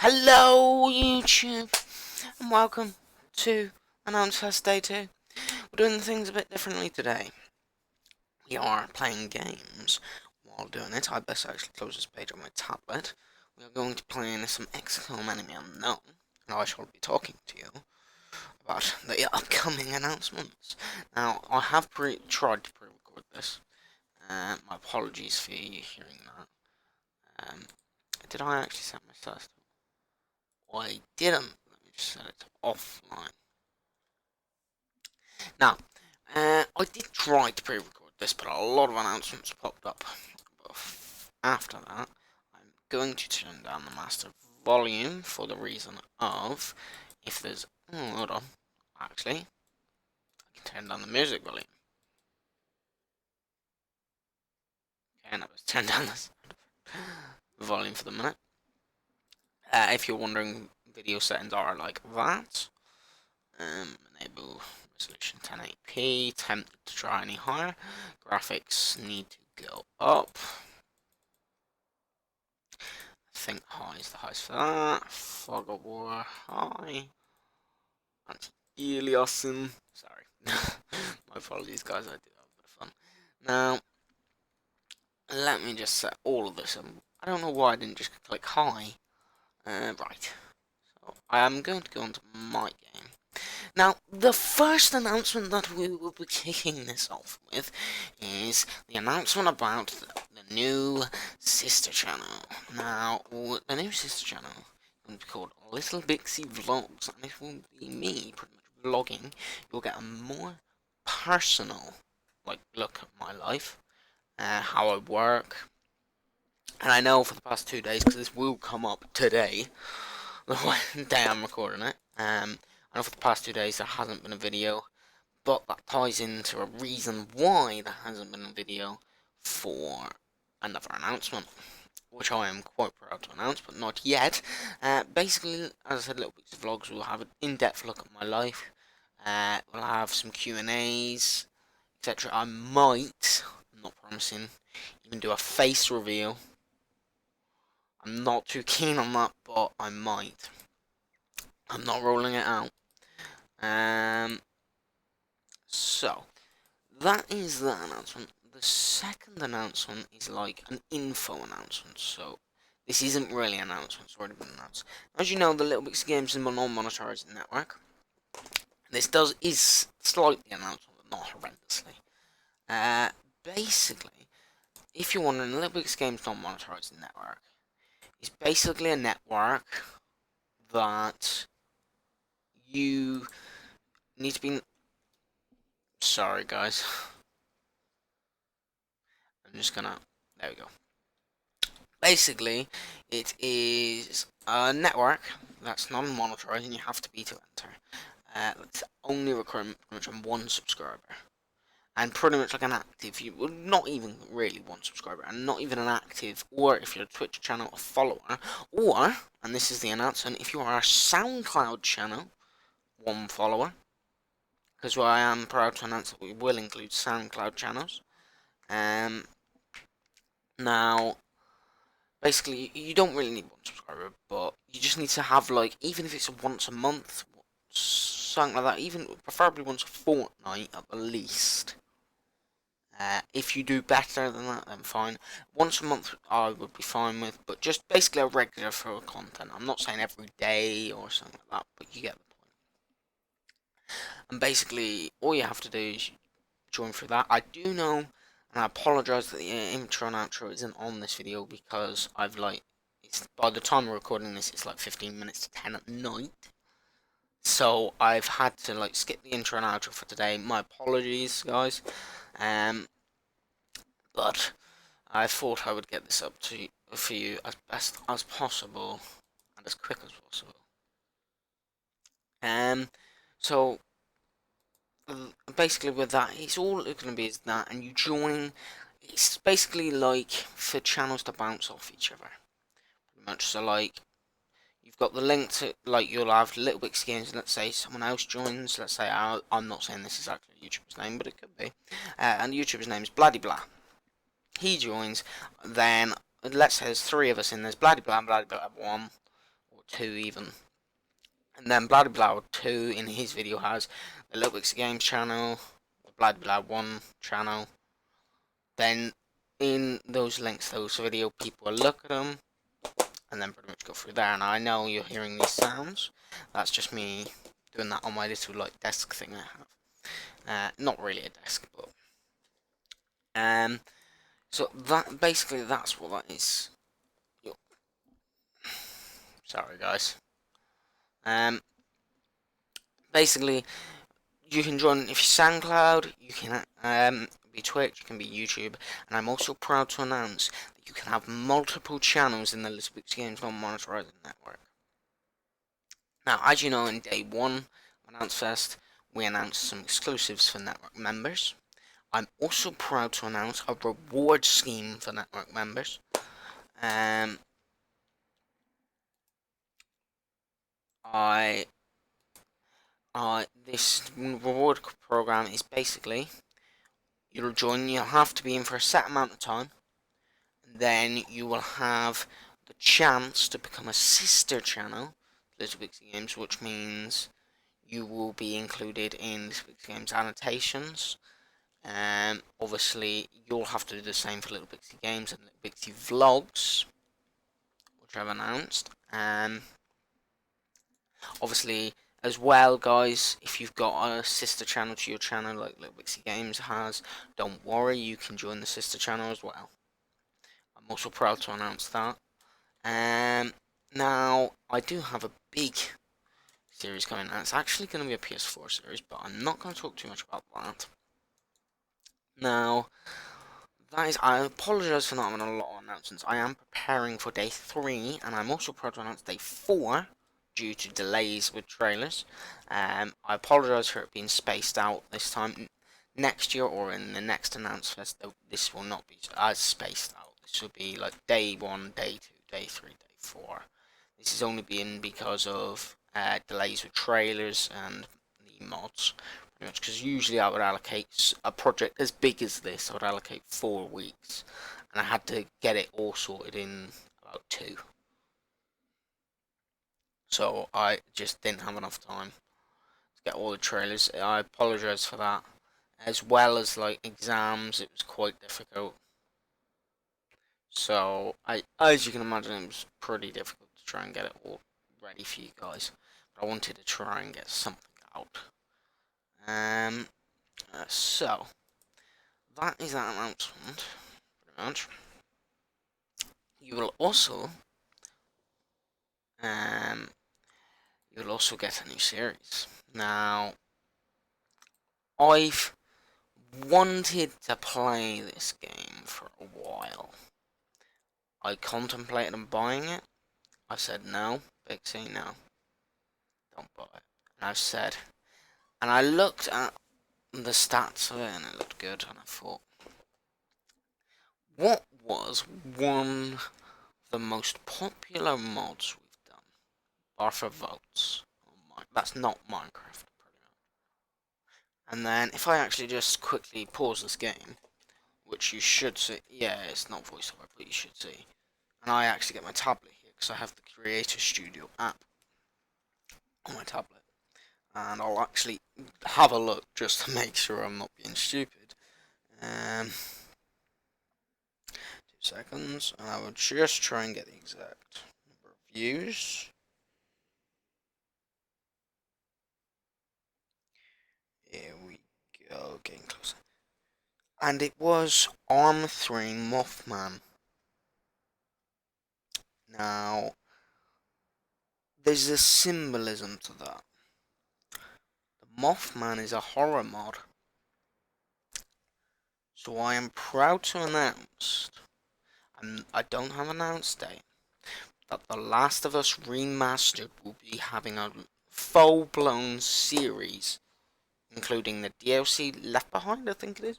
Hello YouTube and welcome to Annonce Day 2. We're doing things a bit differently today. We are playing games. While doing it, I best actually close this page on my tablet. We are going to play some XCOM Enemy Unknown, and I shall be talking to you about the upcoming announcements. Now, I have tried to pre-record this. My apologies for you hearing that. Did I actually set my first? I didn't. Let me just set it to offline. Now, I did try to pre-record this, but a lot of announcements popped up. But after that, I'm going to turn down the master volume for the reason of if there's. Oh, hold on. Actually, I can turn down the music volume. Okay, and I was turn down this volume for the minute. If you're wondering, video settings are like that. Enable resolution 1080p. Tempted to try any higher. Graphics need to go up. I think high is the highest for that. Fog of War high. Anti-Eliasin. Sorry. My apologies, guys. I do have a bit of fun. Now, let me just set all of this up. I don't know why I didn't just click high. Right. So, I am going to go into my game. Now, the first announcement that we will be kicking this off with is the announcement about the new sister channel. Now, the new sister channel will be called Little Bixie Vlogs, and it will be me pretty much vlogging. You'll get a more personal, look at my life, how I work. And I know for the past 2 days, because this will come up today, the day I'm recording it, I know for the past 2 days there hasn't been a video, but that ties into a reason why there hasn't been a video for another announcement, which I am quite proud to announce, but not yet. Basically, as I said, Little Bits of Vlogs will have an in-depth look at my life. We'll have some Q&As, etc. I might, I'm not promising, even do a face reveal. I'm not too keen on that, but I might. I'm not rolling it out. So, that is that announcement. The second announcement is like an info announcement, so this isn't really an announcement, it's already been announced. As you know, the Little Bits Games is a non-monetized network. This is slightly announced, but not horrendously. Basically, if you're wondering, the Little Bits Games non-monetized network is basically a network that you need to be. Sorry, guys. I'm just gonna. There we go. Basically, it is a network that's non-monetized, and you have to be to enter. It's only requiring pretty much one subscriber, and pretty much like an active. Well, not even really one subscriber, and not even an active. Or if you're a Twitch channel, a follower, or and this is the announcement, if you are a SoundCloud channel, one follower. Because I am proud to announce that we will include SoundCloud channels. Now, basically, you don't really need one subscriber, but you just need to have, like, even if it's once a month, something like that, even preferably once a fortnight at the least. If you do better than that, then fine. Once a month, I would be fine with, but just basically a regular for content. I'm not saying every day or something like that, but you get the point. And basically, all you have to do is join through that. I do know, and I apologise that the intro and outro isn't on this video because I've it's by the time we're recording this, it's like 15 minutes to 10 at night. So I've had to skip the intro and outro for today. My apologies, guys. But I thought I would get this up for you as best as possible and as quick as possible. So basically with that, it's all it's going to be is that, and you join. It's basically like for channels to bounce off each other, pretty much. So you've got the link to you'll have Little Big Games. Let's say someone else joins. Let's say I'm not saying this is actually a YouTuber's name, but it could be. And the YouTuber's name is Bloody Blah. He joins. Then let's say there's 3 of us in. There's Bloody Blah, Bloody Blah 1 or 2 even. And then Bloody Blah 2 in his video has the Little Bixie Games channel, the Bloody Blah 1 channel. Then in those links, those video, people will look at them and then pretty much go through there. And I know you're hearing these sounds. That's just me doing that on my little like desk thing I have. Not really a desk, but so that basically that's what that is. Sorry guys. Basically you can join if you're SoundCloud, you can be Twitch, you can be YouTube, and I'm also proud to announce that you can have multiple channels in the Little Bixie Games non-monetized network. Now, as you know, in day 1 of Annonce Fest, we announced some exclusives for network members. I'm also proud to announce a reward scheme for network members. This reward program is basically you'll have to be in for a set amount of time, and then you will have the chance to become a sister channel to Little Bixie Games, which means you will be included in Little Bixie Games annotations. Obviously, you'll have to do the same for Little Bixie Games and Little Bixie Vlogs, which I've announced. Obviously, as well, guys, if you've got a sister channel to your channel like Little Bixie Games has, don't worry, you can join the sister channel as well. I'm also proud to announce that. Now, I do have a big series coming out. It's actually going to be a PS4 series, but I'm not going to talk too much about that. Now, I apologise for not having a lot of announcements. I am preparing for day 3, and I'm also proud to announce day 4 due to delays with trailers. I apologise for it being spaced out this time. Next year or in the next Annonce Fest, this will not be as spaced out. This will be like day 1, day 2, day 3, day 4. This is only being because of delays with trailers and the mods. Pretty much because usually I would allocate a project as big as this, I would allocate 4 weeks. And I had to get it all sorted in about 2. So I just didn't have enough time to get all the trailers. I apologise for that. As well as like exams, it was quite difficult. So as you can imagine, it was pretty difficult to try and get it all ready for you guys. But I wanted to try and get something out. So that is that announcement, pretty much. You will also get a new series. Now, I've wanted to play this game for a while. I contemplated on buying it. I said no, Big C, no, don't buy it. And I've said, and I looked at the stats of it and it looked good, and I thought, what was one of the most popular mods we've done? Bar for votes. That's not Minecraft, pretty much. And then if I actually just quickly pause this game, which you should see, yeah, it's not voiceover, but you should see. And I actually get my tablet here because I have the Creator Studio app on my tablet. And I'll actually have a look just to make sure I'm not being stupid. 2 seconds, and I will just try and get the exact number of views. Here we go, getting closer. And it was Arm 3 Mothman. Now, there's a symbolism to that. The Mothman is a horror mod. So I am proud to announce, and I don't have an announce date, that The Last of Us Remastered will be having a full-blown series, including the DLC Left Behind, I think it is.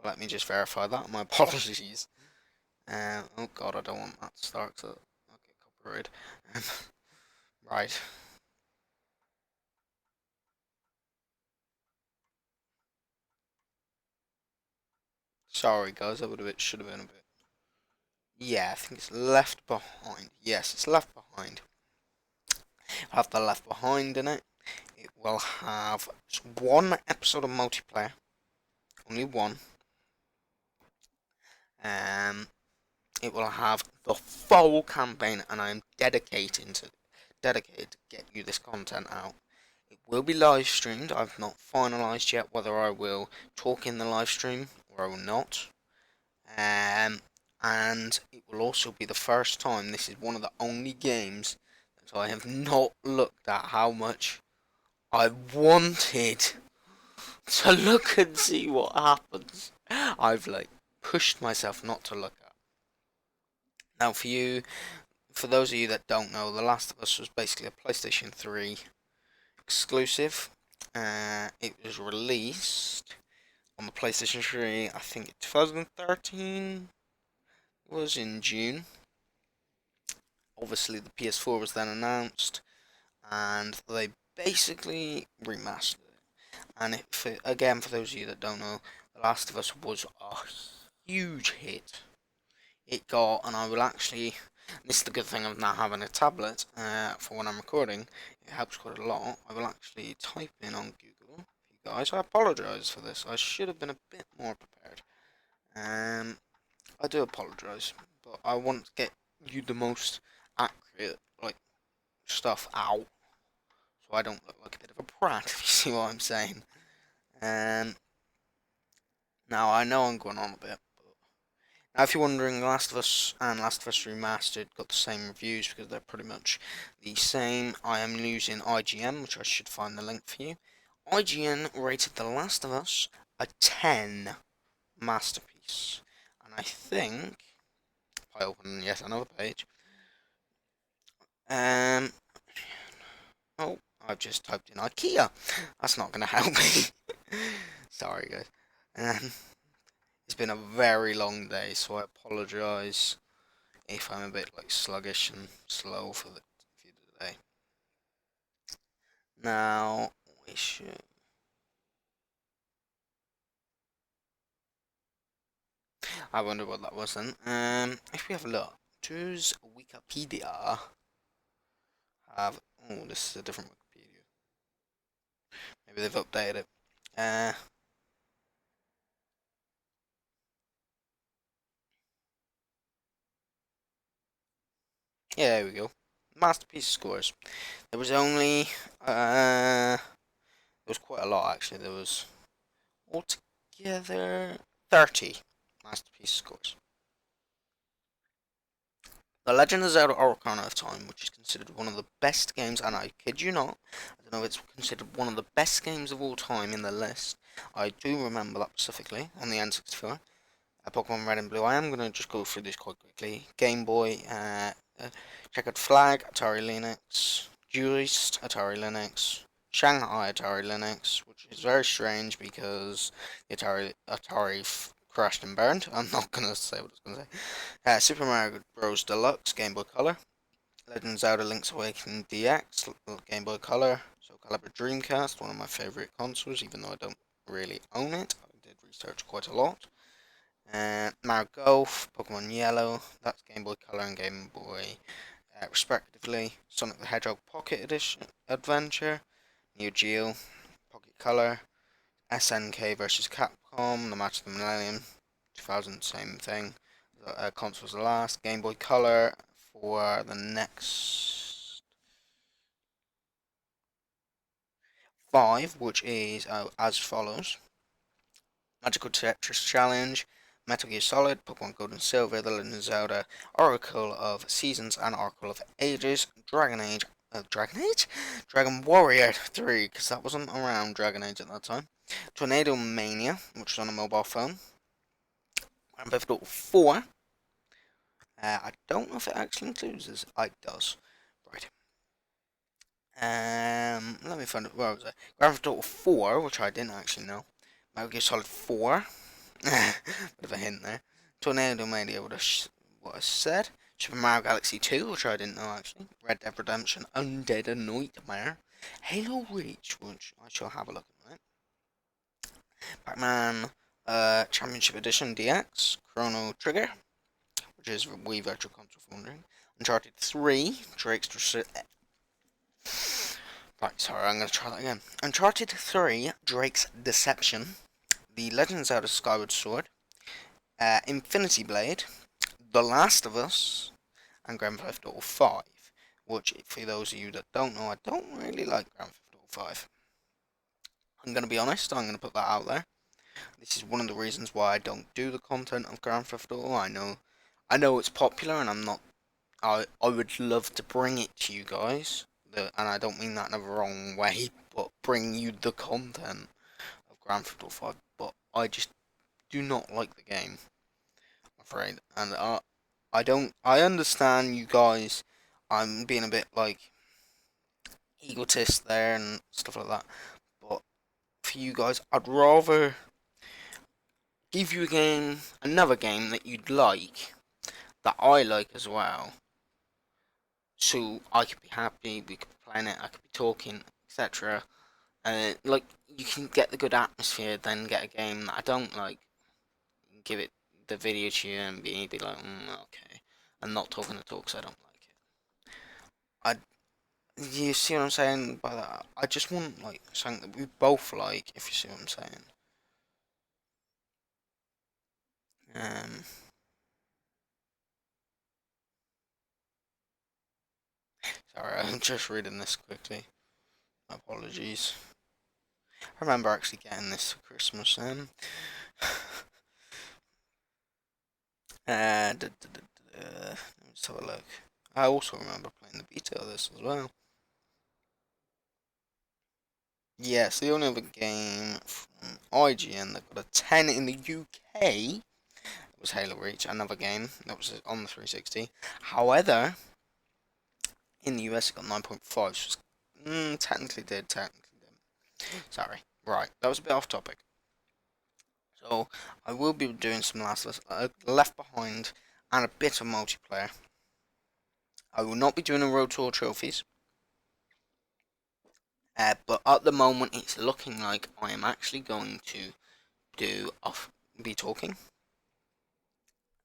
Let me just verify that, my apologies. Oh god, I don't want that to start, so I'll get copyrighted. Right. Sorry guys, should have been a bit. Yeah, I think it's Left Behind. Yes, it's Left Behind. have the Left Behind in it. It will have one episode of multiplayer, only one. Um, it will have the full campaign, and I am dedicated to get you this content out. It will be live streamed. I've not finalised yet whether I will talk in the live stream or I will not. And it will also be the first time. This is one of the only games that I have not looked at how much I wanted to look and see what happens. I've pushed myself not to look at. Now for those of you that don't know, The Last of Us was basically a PlayStation 3 exclusive. It was released on the PlayStation 3, I think 2013 was in June. Obviously the PS4 was then announced, and they basically remastered it. And again, for those of you that don't know, The Last of Us was a huge hit. It got, and I will actually, this is the good thing of now having a tablet for when I'm recording, it helps quite a lot. I will actually type in on Google, you guys, I apologise for this, I should have been a bit more prepared. I do apologise, but I want to get you the most accurate, stuff out, so I don't look like a bit of a brat, if you see what I'm saying. Now, I know I'm going on a bit, but now if you're wondering, Last of Us and Last of Us Remastered got the same reviews because they're pretty much the same. I am using IGN, which I should find the link for you. IGN rated The Last of Us a 10 masterpiece, and I think, if I open yet another page, oh, I've just typed in IKEA. That's not going to help me. Sorry, guys. It's been a very long day, so I apologise if I'm a bit sluggish and slow for the today. Now we should. I wonder what that was then. If we have a look, does Wikipedia have? Oh, this is a different Wikipedia. Maybe they've updated it. Yeah, there we go. Masterpiece scores. There was only there was quite a lot actually. There was altogether 30 masterpiece scores. The Legend of Zelda: Ocarina of Time, which is considered one of the best games, and I kid you not, I don't know if it's considered one of the best games of all time in the list. I do remember that specifically on the N64. Pokemon Red and Blue. I am going to just go through this quite quickly. Game Boy, Checkered Flag, Atari Lynx, Juiced, Atari Lynx, Shanghai, Atari Lynx, which is very strange because the Atari crashed and burned. I'm not going to say what I was going to say. Super Mario Bros. Deluxe, Game Boy Color. Legend of Zelda Link's Awakening DX, Game Boy Color. Soul Calibur Dreamcast, one of my favourite consoles, even though I don't really own it. I did research quite a lot. Mario Golf, Pokemon Yellow, that's Game Boy Color and Game Boy respectively. Sonic the Hedgehog Pocket Edition Adventure, Neo Geo, Pocket Color, SNK vs Capcom, The Match of the Millennium, 2000, same thing. Consoles the last. Game Boy Color for the next 5, which is as follows: Magical Tetris Challenge, Metal Gear Solid, Pokemon Gold and Silver, The Legend of Zelda, Oracle of Seasons and Oracle of Ages, Dragon Age, Dragon Warrior 3, because that wasn't around Dragon Age at that time, Tornado Mania, which was on a mobile phone, Grand Theft Auto 4, I don't know if it actually includes this, it does, right. Let me find it, where was it? Grand Theft Auto 4, which I didn't actually know, Metal Gear Solid 4, bit of a hint there. Tornado Mania, what I said. Super Mario Galaxy 2, which I didn't know actually. Red Dead Redemption, Undead Nightmare. Halo Reach, which I shall have a look at. Right? Pac-Man Championship Edition DX. Chrono Trigger, which is Wii Virtual Console for wondering. Uncharted 3, Drake's Right, sorry, I'm going to try that again. Uncharted 3, Drake's Deception, The Legend of Zelda Skyward Sword, Infinity Blade, The Last of Us, and Grand Theft Auto 5. Which, for those of you that don't know, I don't really like Grand Theft Auto 5. I'm going to be honest, I'm going to put that out there. This is one of the reasons why I don't do the content of Grand Theft Auto. I know it's popular, and I would love to bring it to you guys, and I don't mean that in a wrong way, but bring you the content of Grand Theft Auto 5. But I just do not like the game, I'm afraid, and I understand you guys. I'm being a bit like egotist there and stuff like that, but for you guys, I'd rather give you a game, another game that you'd like, that I like as well, so I could be happy, we could be playing it, I could be talking, etc. Like, you can get the good atmosphere, then get a game that I don't like, give it the video to you and be like, okay, and not talking the talk because I don't like it. You see what I'm saying by that? I just want like something that we both like, if you see what I'm saying. Um, Sorry, I'm just reading this quickly. My apologies. I remember actually getting this for Christmas. Let's have a look. I also remember playing the beta of this as well. Yes, the only other game from IGN that got a 10 in the UK was Halo Reach, another game that was on the 360. However, in the US it got 9.5, so technically did, technically didn't. Sorry. Right, that was a bit off topic. So, I will be doing some Left Behind and a bit of multiplayer. I will not be doing a Road Tour trophies. But at the moment, it's looking like I am actually going to be talking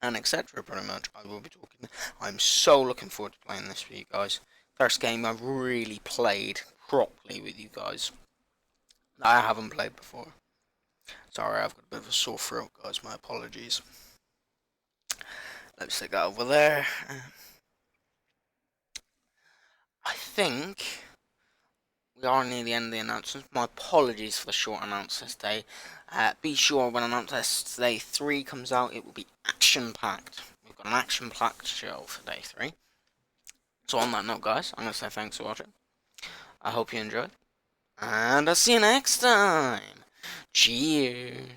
and etc. Pretty much, I will be talking. I'm so looking forward to playing this for you guys. First game I've really played properly with you guys. I haven't played before. Sorry, I've got a bit of a sore throat, guys. My apologies. Let's take that over there. I think we are near the end of the announcements. My apologies for the short announcements today. Be sure when Annonce Day 3 comes out, it will be action-packed. We've got an action-packed show for Day 3. So on that note, guys, I'm going to say thanks for watching. I hope you enjoyed. And I'll see you next time. Cheers.